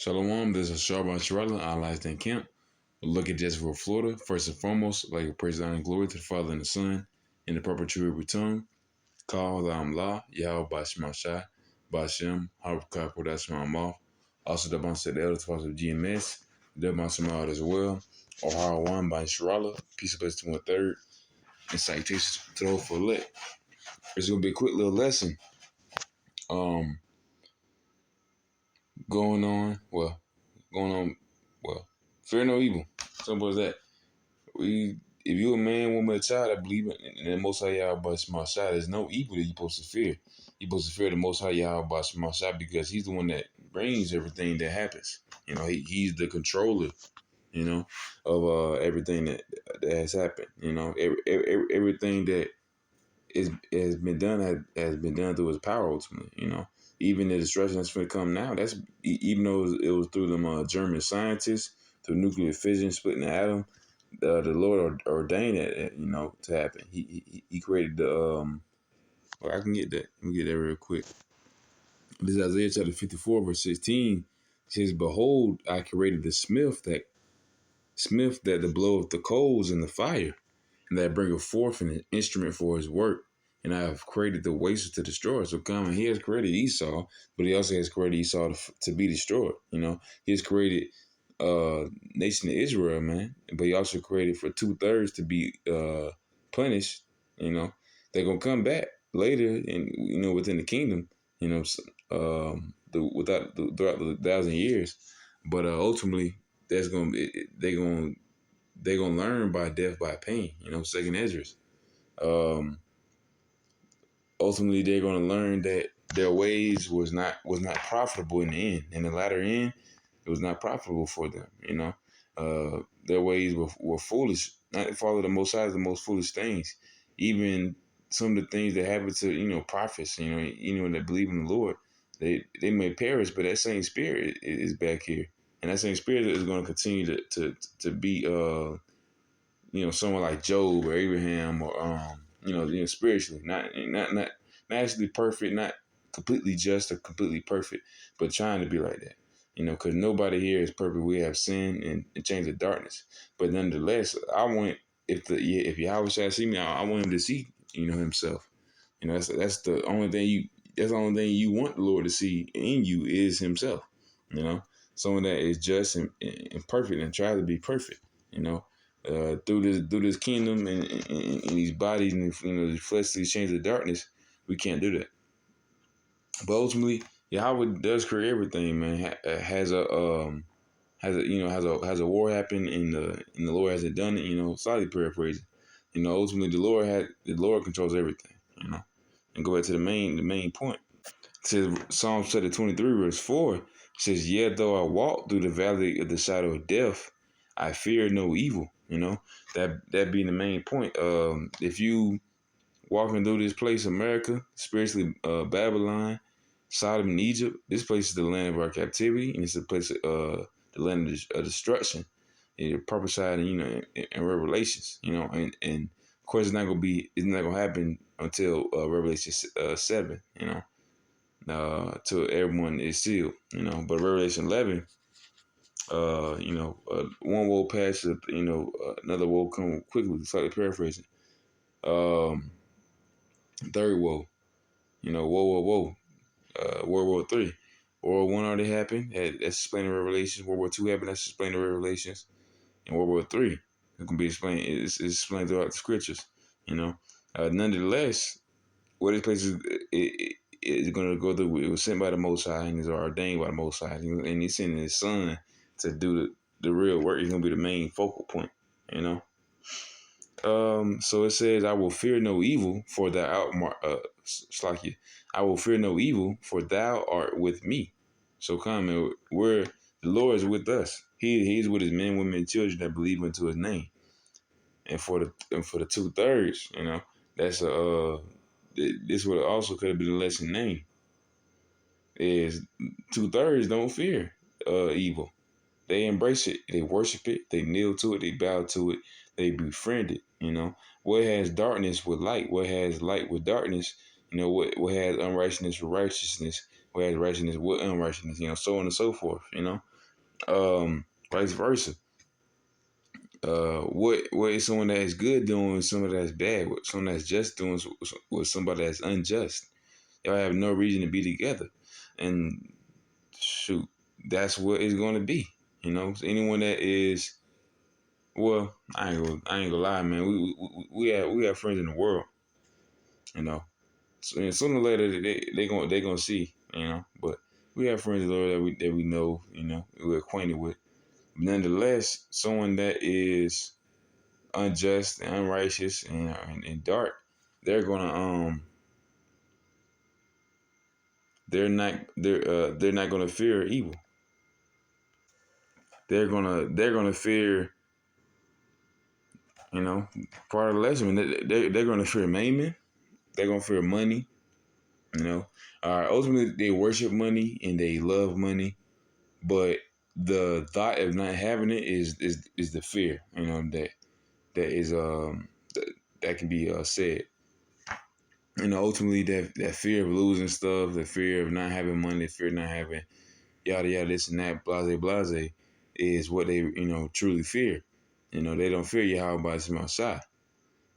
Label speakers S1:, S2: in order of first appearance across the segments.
S1: Shalom, this is Sharban Sharala, allies in camp. Look at Jacksonville, Florida. First and foremost, like praise, honor, and glory to the Father and the Son, in the perpetual return. Call La, Yahweh Bashma Shai, Bashem, Harukah Kodashma Moth. Also, the bunch of the elders of GMS, the bunch of as well. Ohio 1 by Sharala, peace of blessing to 1/3, and citations to the whole for elect. It's going to be a quick little lesson. Um, going on, well, fear no evil. Simple as that. If you're a man, woman, or child that believe in the Most High Yahweh by Shema Shai, there's no evil that you're supposed to fear. You're supposed to fear the Most High Yahweh by Shema Shai because He's the one that brings everything that happens. You know, He's the controller. You know, of everything that has happened. You know, everything that has been done has been done through His power ultimately. You know, even the destruction that's going to come now. That's even though it was through them German scientists, through nuclear fission, splitting the atom. The Lord ordained it, you know, to happen. He created the Well, I can get that. Let me get that real quick. This is Isaiah chapter 54, verse 16. It says, "Behold, I created the smith that the blow of the coals in the fire, and that bringeth forth an instrument for his work. And I have created the waster to destroy." So come, He has created Esau, but He also has created Esau to be destroyed. You know, He has created nation of Israel, man, but He also created for 2/3 to be punished. You know, they're gonna come back later, and you know, within the kingdom. You know, throughout the 1,000 years, but ultimately that's gonna be they're gonna learn by death by pain. You know, second Esdras. Ultimately, they're gonna learn that their ways was not profitable in the end. In the latter end, it was not profitable for them. You know, their ways were foolish. Not to follow the Most High is the most foolish things. Even some of the things that happen to prophets. That believe in the Lord, they may perish, but that same spirit is back here, and that same spirit is going to continue to be someone like Job or Abraham or spiritually not actually perfect, not completely just or completely perfect, but trying to be like that. Because nobody here is perfect. We have sin and change of darkness, but nonetheless, I want if Yahweh shall see me, I want Him to see Himself. That's the only thing you want the Lord to see in you is Himself. Someone that is just and perfect and try to be perfect. Through this kingdom and these bodies and the fleshly change of darkness, we can't do that. But ultimately, Yahweh does create everything, man. Has a war happen and the Lord hasn't done it. Slightly paraphrasing. Ultimately the Lord controls everything. And go back to the main point. It says Psalm 23 verse 4 says, "Yet though I walk through the valley of the shadow of death, I fear no evil." That being the main point. If you walking through this place, America, spiritually Babylon, Sodom and Egypt, this place is the land of our captivity, and it's a place the land of destruction. And prophesied, in Revelations, and of course it's not gonna happen until Revelation 7, till everyone is sealed, But Revelation 11, one woe passes, another woe come quickly, slightly paraphrasing. Third woe, woe, World War III. World War I already happened. That's explained in Revelations. World War II happened. That's explained in Revelations. And World War III, it can be explained. It's explained throughout the scriptures. Nonetheless, what this place is going to go through. It was sent by the Most High and is ordained by the Most High, and He's sending His Son to do the real work. He's going to be the main focal point. So it says, "I will fear no evil, for thou art I will fear no evil, for thou art with me." So come, where the Lord is with us. He's with His men, women, and children that believe into His name. And for the 2/3, that's this would also could have been a lesson name. Is 2/3 don't fear evil. They embrace it. They worship it. They kneel to it. They bow to it. They befriend it. What has darkness with light? What has light with darkness? What has unrighteousness with righteousness? What has righteousness with unrighteousness? So on and so forth. Vice versa. What is someone that is good doing, someone that's bad, what someone that's just doing with somebody that's unjust. Y'all have no reason to be together, and shoot, that's what it's going to be. So anyone that is, well, I ain't gonna lie, man. We have friends in the world, you know. So, and sooner or later they gonna see, But we have friends in the world that we know, we're acquainted with. Nonetheless, someone that is unjust and unrighteous and dark, they're gonna they're not gonna fear evil. They're gonna fear, you know part of the lesson. They're gonna fear maiming. They're gonna fear money. You know, ultimately they worship money and they love money, but the thought of not having it is the fear. That is that can be said. Ultimately that fear of losing stuff, the fear of not having money, the fear of not having yada yada this and that, blase blase, is what they truly fear. They don't fear Yahweh by Shema Shai.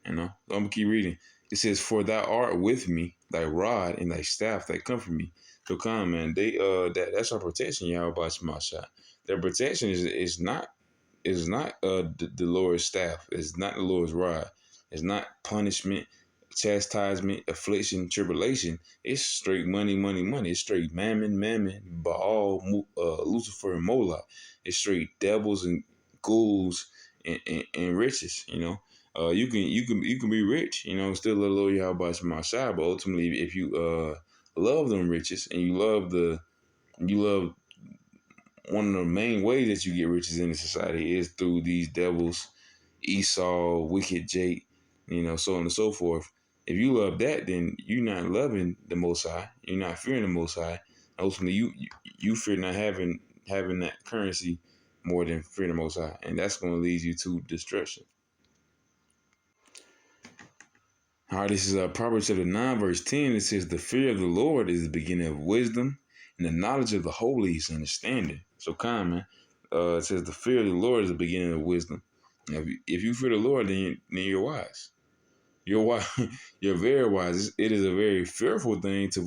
S1: So I'm gonna keep reading. It says, "For thou art with me, thy rod and thy staff that comfort me." So come, man, that's our protection, Yahweh by Shema Shai. Their protection is not the Lord's staff. It's not the Lord's rod. It's not punishment, chastisement, affliction, tribulation. It's straight money, money, money. It's straight mammon, mammon, Baal, Lucifer, and Moloch. It's straight devils and ghouls and riches. You can be rich. Still a little Yahweh by my side, but ultimately, if you love them riches and you love one of the main ways that you get riches in the society is through these devils, Esau, wicked Jake, so on and so forth. If you love that, then you're not loving the Most High. You're not fearing the Most High. Ultimately, you fear not having that currency more than fearing the Most High, and that's going to lead you to destruction. All right, this is Proverbs chapter 9, verse 10. It says, "The fear of the Lord is the beginning of wisdom, and the knowledge of the holy is understanding." So, man. It says, "The fear of the Lord is the beginning of wisdom." Now, if you fear the Lord, then you're wise. You're wise. You're very wise. It is a very fearful thing to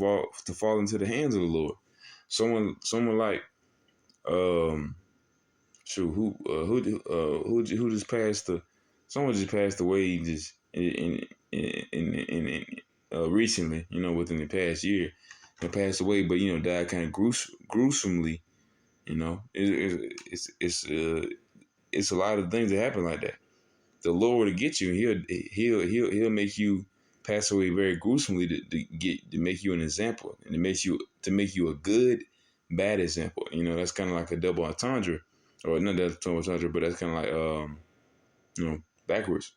S1: fall into the hands of the Lord. Someone like who just passed someone just passed away just in recently, within the past year. They passed away, but died kind of gruesomely. It's a lot of things that happen like that. The Lord will get you. He'll make you pass away very gruesomely to make you an example, and to make you a good bad example. That's kind of like a double entendre, or not double entendre, but that's kind of like backwards.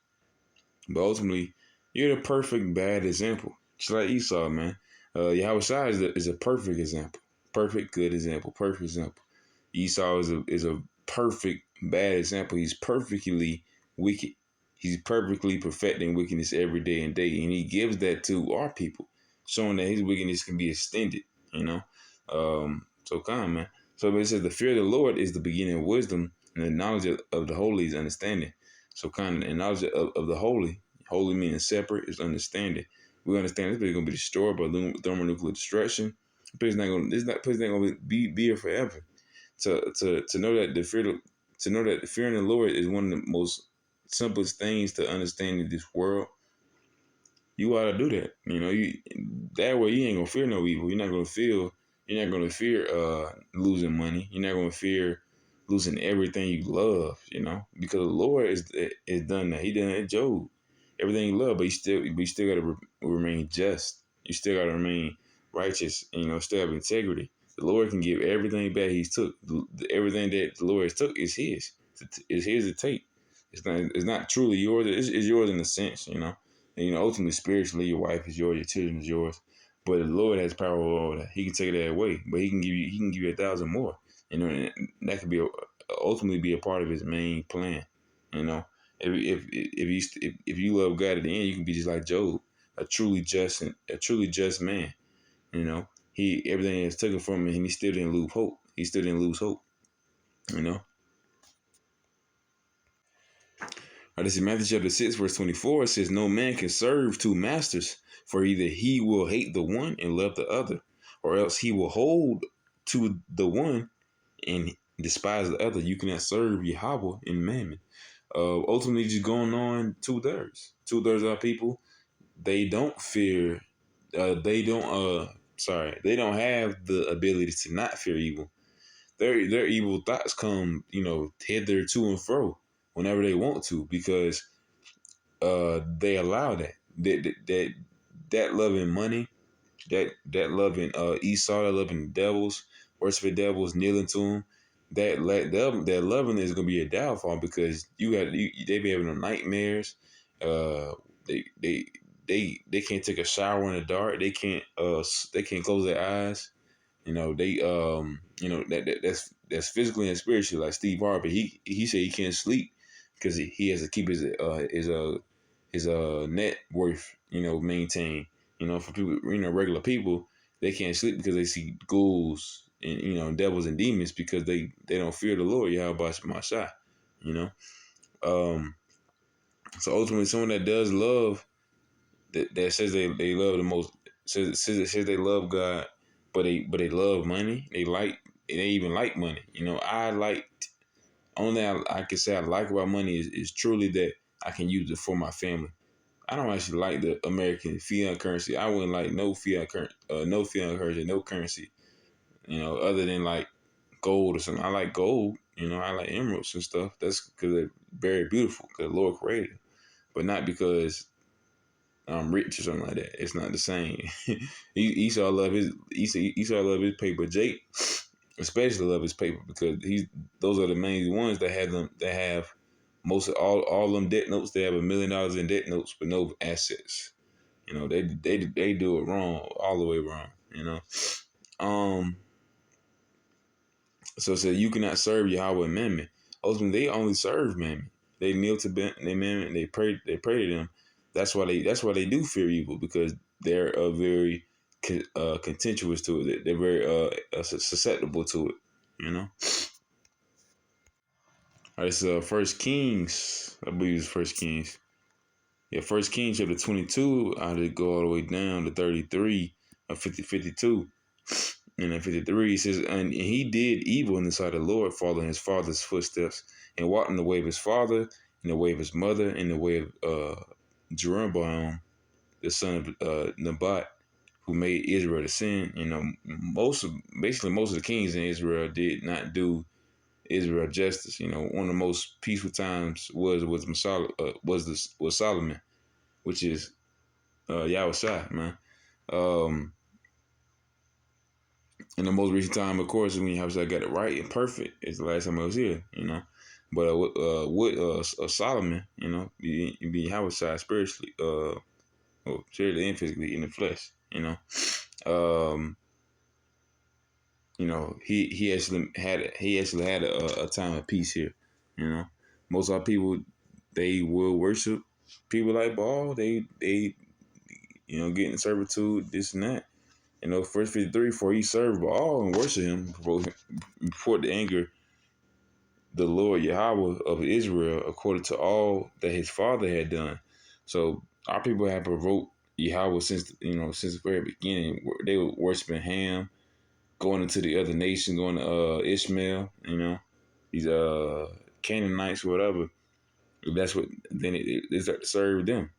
S1: But ultimately, you're the perfect bad example. Just like Esau, man. Yahweh Shai is a perfect example. Perfect good example. Perfect example. Esau is a perfect bad example. He's perfectly wicked. He's perfectly perfecting wickedness every day and day. And he gives that to our people, showing that his wickedness can be extended, you know. So come, man. So it says the fear of the Lord is the beginning of wisdom, and the knowledge of the holy is understanding. So kind of the knowledge of the holy meaning separate, is understanding. We understand this place is gonna be destroyed by thermonuclear destruction. This place not gonna be here forever. To know that the fear in the Lord is one of the most simplest things to understand in this world. You ought to do that. That way you ain't gonna fear no evil. You're not gonna fear losing money. You're not gonna fear losing everything you love, because the Lord is done that. He done it, Job. Everything you love, but you still gotta remain just. You still gotta remain righteous, and still have integrity. The Lord can give everything back He's took. Everything that the Lord has took is His. It's His to take. It's not truly yours. It's yours in a sense, And, ultimately, spiritually, your wife is yours, your children is yours. But the Lord has power over all that. He can take that away, but He can give you 1,000 more. And that could ultimately be a part of His main plan. If you love God at the end, you can be just like Job, a truly just man. He everything is taken from him, and he still didn't lose hope. You know. This is Matthew chapter 6, verse 24. It says, no man can serve two masters, for either he will hate the one and love the other, or else he will hold to the one and despise the other. You cannot serve Yahweh and Mammon. Ultimately, just going on two-thirds. Two-thirds of our people, they don't fear, they don't have the ability to not fear evil. Their evil thoughts come, hither to and fro whenever they want to, because they allow that loving money, that loving Esau, that loving devils, worshiping devils, kneeling to them. That loving is gonna be a downfall, because they be having nightmares. Uh, they they can't take a shower in the dark. They can't close their eyes. That's physically and spiritually. Like Steve Harvey, he said he can't sleep because he has to keep his net worth, maintained. For people, regular people, they can't sleep because they see ghouls and devils and demons, because they don't fear the Lord, Yahweh Shah. You know, um, so ultimately, someone that does love, that says they love the most, says they love God, but they love money. They even like money. Only thing I can say I like about money is truly that I can use it for my family. I don't actually like the American fiat currency. I wouldn't like no fiat currency, no currency. Other than like gold or something. I like gold. I like emeralds and stuff. That's because they're very beautiful. Because the Lord created them, but not because I'm rich or something like that. It's not the same. Esau love his paper. Jake especially love his paper, because those are the main ones that have most of all them debt notes. They have $1 million in debt notes but no assets. They do it wrong, all the way wrong. Um. So it said you cannot serve Yahweh and Mammon. Ultimately, they only serve Mammon. They kneel to they Mammon. They pray. They pray to them. That's why they do fear evil, because they're very contentious to it. They're very susceptible to it. All right, so First Kings, I believe it's First Kings. Yeah, First Kings chapter 22. I had to go all the way down to 33 or 52. And in 53, he says, and he did evil in the sight of the Lord, following his father's footsteps, and walked in the way of his father, in the way of his mother, in the way of Jeroboam, the son of Nebat, who made Israel to sin. Basically most of the kings in Israel did not do Israel justice. One of the most peaceful times was Solomon, which is Yahweh, man. Um, in the most recent time, of course, when Yahweh got it right and perfect, is the last time I was here. But with Solomon, be Yahweh spiritually, spiritually and physically in the flesh. Um, he actually had a time of peace here. Most of our people, they will worship people like Baal. They get in servitude, this and that. First 53, for he served Baal and worship him before the anger the Lord Yahweh of Israel, according to all that his father had done. So our people have provoked Yahweh since the very beginning. They were worshiping Ham, going into the other nation, going to Ishmael, these Canaanites, whatever. That's what then they start to serve them.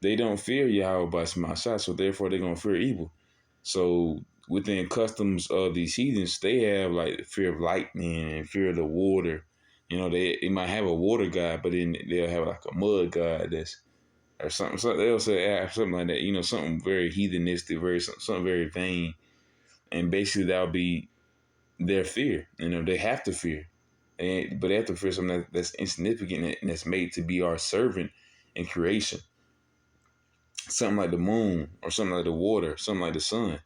S1: They don't fear Yahweh by Shemashah, so therefore they're gonna fear evil. So within customs of these heathens, they have like the fear of lightning and fear of the water. They might have a water god, but then they'll have like a mud god that's or something. So they'll say something like that. Something very heathenistic, something very vain, and basically that'll be their fear. They have to fear, but they have to fear something that's insignificant and that's made to be our servant in creation. Something like the moon, or something like the water, something like the sun.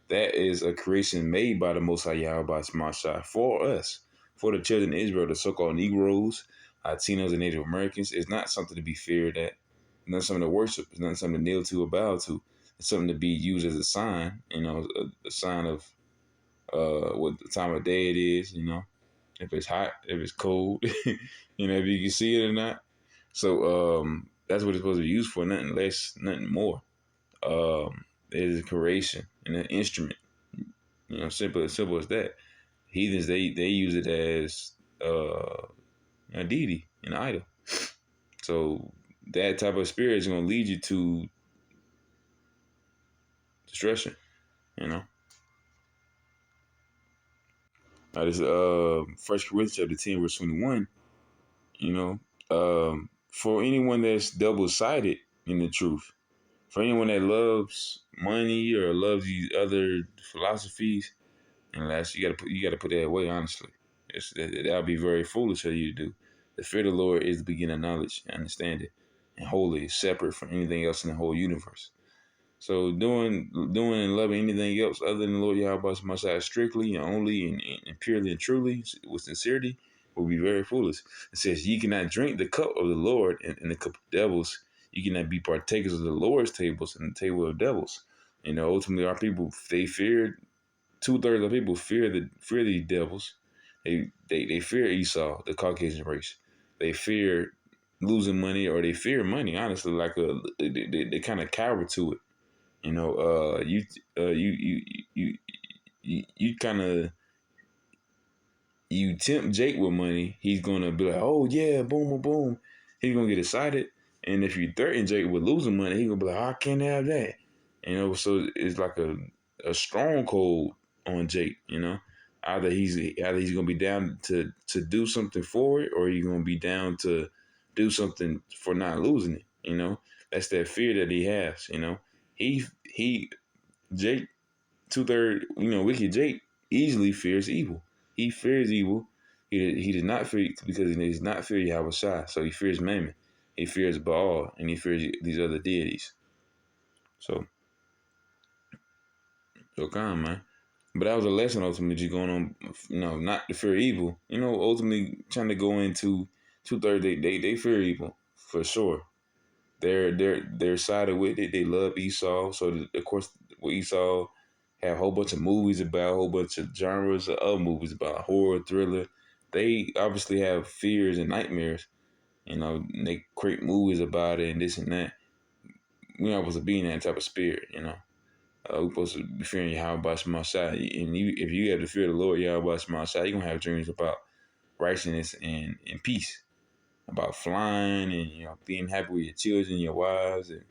S1: That is a creation made by the Most High Yahweh by Shemashah for us, for the children of Israel, the so-called Negroes, Latinos, and Native Americans. It's not something to be feared at. It's not something to worship. It's not something to kneel to or bow to. It's something to be used as a sign, a sign of what the time of day it is, if it's hot, if it's cold, if you can see it or not. So that's what it's supposed to be used for, nothing less, nothing more. It is a creation and an instrument. Simple as that. Heathens they use it as a deity, an idol. So that type of spirit is going to lead you to destruction. You know. Now this First Corinthians chapter 10 verse 21. You know, for anyone that's double sided in the truth, for anyone that loves money or loves these other philosophies, and last you gotta put that away. Honestly, that'll be very foolish of you to do. The fear of the Lord is the beginning of knowledge, understanding, and holy, separate from anything else in the whole universe. So doing and loving anything else other than the Lord Yahweh Shai strictly and only and purely and truly with sincerity will be very foolish. It says, "Ye cannot drink the cup of the Lord and the cup of devils. You cannot be partakers of the Lord's tables and the table of devils." Ultimately, our people they fear. 2/3 of people fear these devils. They fear Esau, the Caucasian race. They fear losing money, or they fear money. Honestly, they kind of cower to it. You know, you kind of you tempt Jake with money, he's gonna be like, oh yeah, boom, boom, boom. He's gonna get excited, and if you threaten Jake with losing money, he's gonna be like, oh, I can't have that. So it's like a stronghold on Jake. Either he's gonna be down to do something for it, or he's gonna be down to do something for not losing it. That's that fear that he has. He Jake 2/3, wicked Jake easily fears evil. He fears evil. He does not fear because he does not fear Yahweh Shai. So he fears Mammon. He fears Baal, and he fears these other deities. So come, man. But that was a lesson ultimately just going on, not to fear evil. Ultimately trying to go into 2/3, they fear evil for sure. They're sided with it. They love Esau. So of course, with Esau have a whole bunch of movies about, a whole bunch of genres of other movies about horror, thriller. They obviously have fears and nightmares. They create movies about it and this and that. We're not supposed to be in that type of spirit. We're supposed to be fearing Yahweh Shema Shai. And if you have the fear of the Lord Yahweh Shema Shai, you're gonna have dreams about righteousness and peace, about flying and being happy with your children, your wives, and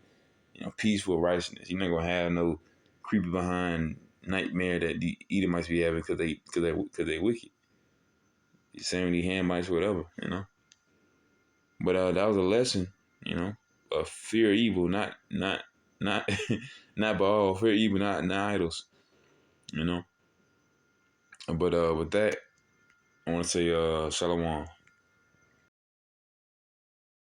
S1: peaceful righteousness. You're not gonna have no creepy behind nightmare that the Edomites be having because they wicked. The same with the Hamites, whatever. But that was a lesson, of fear evil, not not Baal, fear evil, not idols, you know. But with that, I want to say shalom.